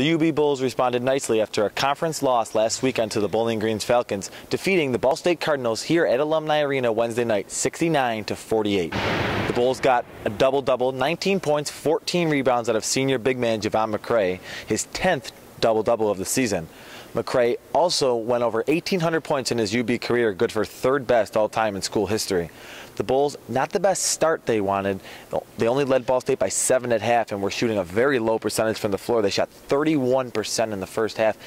The UB Bulls responded nicely after a conference loss last weekend to the Bowling Green's Falcons, defeating the Ball State Cardinals here at Alumni Arena Wednesday night, 69-48. The Bulls got a double-double, 19 points, 14 rebounds out of senior big man Javon McCray, his 10th double-double of the season. McCray also went over 1,800 points in his UB career, good for third best all time in school history. The Bulls, not the best start they wanted. They only led Ball State by 7 at half and were shooting a very low percentage from the floor. They shot 31% in the first half.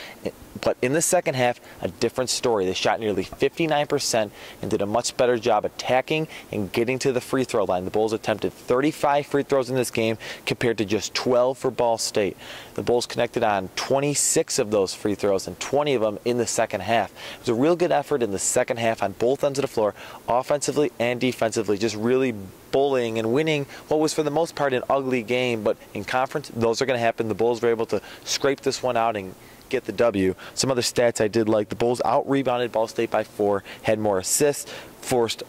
But in the second half, a different story. They shot nearly 59% and did a much better job attacking and getting to the free throw line. The Bulls attempted 35 free throws in this game compared to just 12 for Ball State. The Bulls connected on 26 of those free throws and 20 of them in the second half. It was a real good effort in the second half on both ends of the floor, offensively and defensively, just really bullying and winning what was for the most part an ugly game. But in conference, those are going to happen. The Bulls were able to scrape this one out and get the W. Some other stats I did like: the Bulls out-rebounded Ball State by 4, had more assists, forced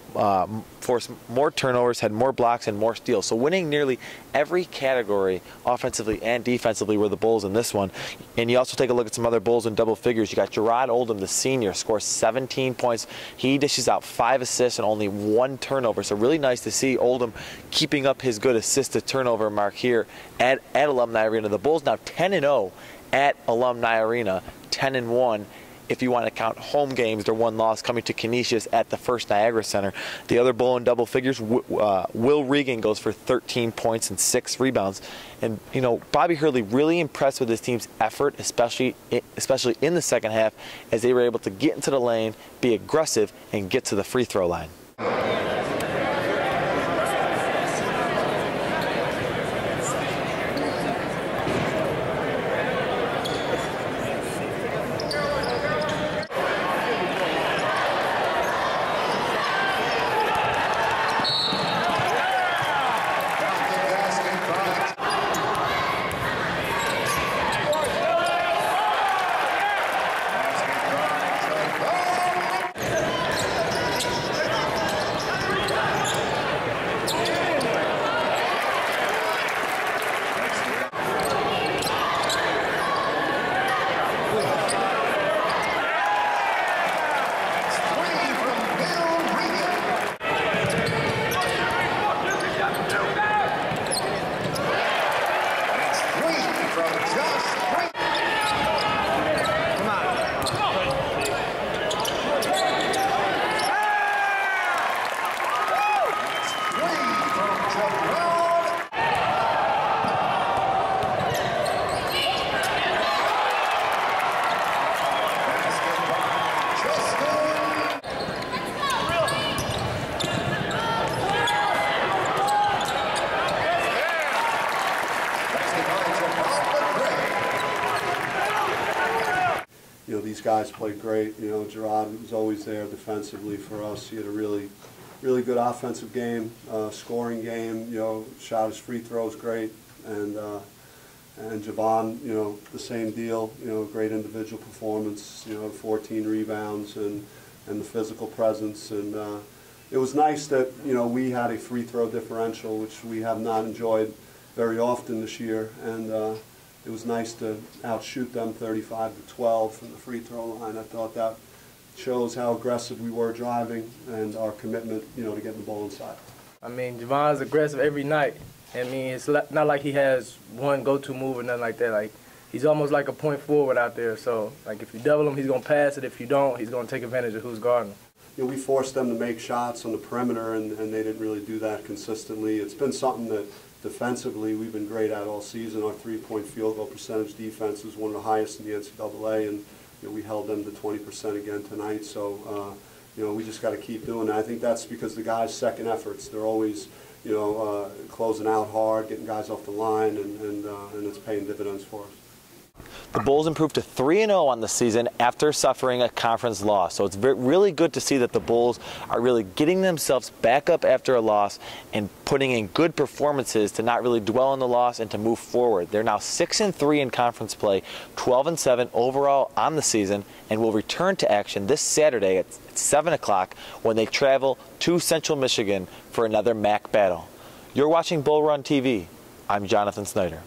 more turnovers, had more blocks, and more steals. So winning nearly every category, offensively and defensively, were the Bulls in this one. And you also take a look at some other Bulls in double figures. You got Gerard Oldham, the senior, scores 17 points. He dishes out 5 assists and only 1 turnover. So really nice to see Oldham keeping up his good assist-to-turnover mark here at Alumni Arena. The Bulls now 10-0 at Alumni Arena, 10-1. If you want to count home games, their one loss coming to Canisius at the First Niagara Center. The other Bull in double figures, Will Regan, goes for 13 points and 6 rebounds. And, you know, Bobby Hurley really impressed with his team's effort, especially in the second half, as they were able to get into the lane, be aggressive, and get to the free throw line. You know, these guys played great. You know, Gerard was always there defensively for us. He had a really good offensive game, scoring game. You know, shot his free throws great, and Javon, you know, the same deal. You know, great individual performance. You know, 14 rebounds and the physical presence. And it was nice that, you know, we had a free throw differential, which we have not enjoyed very often this year. And it was nice to outshoot them 35-12 from the free throw line. I thought that shows how aggressive we were driving and our commitment, you know, to getting the ball inside. I mean, Javon's aggressive every night. I mean, it's not like he has one go-to move or nothing like that. Like, he's almost like a point forward out there. So, like, if you double him, he's going to pass it. If you don't, he's going to take advantage of who's guarding him. You know, we forced them to make shots on the perimeter, and they didn't really do that consistently. It's been something that defensively we've been great at all season. Our three-point field goal percentage defense was one of the highest in the NCAA, and you know, we held them to 20% again tonight. So you know, we just got to keep doing that. I think that's because the guys' second efforts, they're always, you know, closing out hard, getting guys off the line, and it's paying dividends for us. The Bulls improved to 3-0 on the season after suffering a conference loss. So it's really good to see that the Bulls are really getting themselves back up after a loss and putting in good performances to not really dwell on the loss and to move forward. They're now 6-3 in conference play, 12-7 overall on the season, and will return to action this Saturday at 7 o'clock when they travel to Central Michigan for another MAC battle. You're watching Bull Run TV. I'm Jonathan Snyder.